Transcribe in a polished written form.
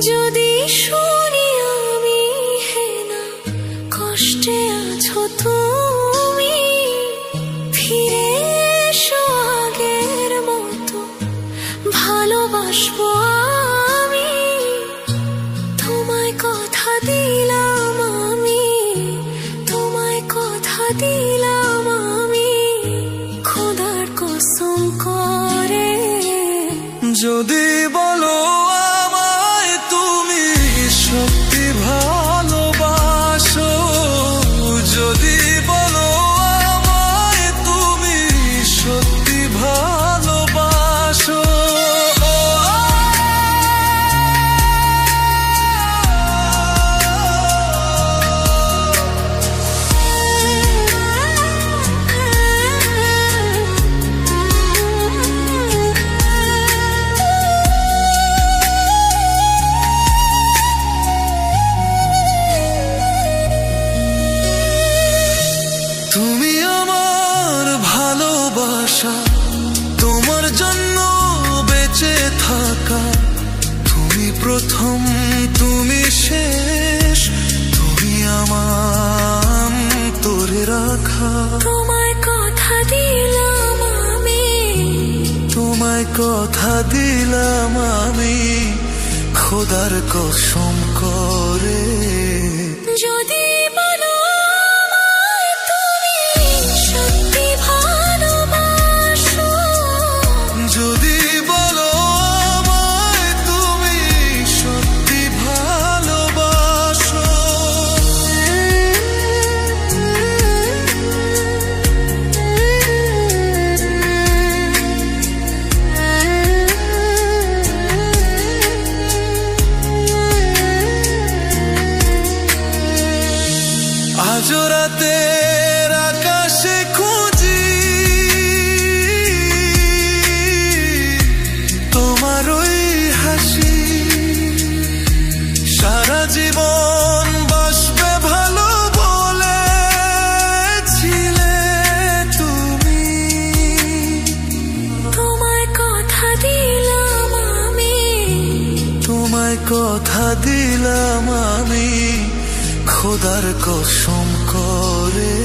যদি শুনি আমি হেনা কষ্টে আছো তুমি, ফিরে এসো আগের মতো ভালোবাসবো আমি। তোমায় কথা দিলাম আমি, তোমায় কথা দিলাম আমি, খোদার কসম করে। যদি বলো সত্যি ভালোবাসো, যদি বলো আমায় তুমি সত্যি ভালোবাসো, তুমি আমার ভালোবাসা, তোমার জন্য বেঁচে থাকা, তুমি প্রথম তুমি শেষ, তুমি আমার তোরে রাখা। তোমায় কথা দিলাম আমি, তোমায় কথা দিলাম আমি, খোদার কসম করে। যদি বলো আমায় তুমি সত্যি ভালোবাসো, যদি বলো আমায় তুমি সত্যি ভালোবাসো, আজ রাতের আকাশে খুঁজি তোমার ওই হাসি, সারা জীবন বাসবে ভালো বলেছিলে তুমি। তোমায় কথা দিলাম আমি, তোমায় কথা দিলাম আমি, খোদার কসম করে।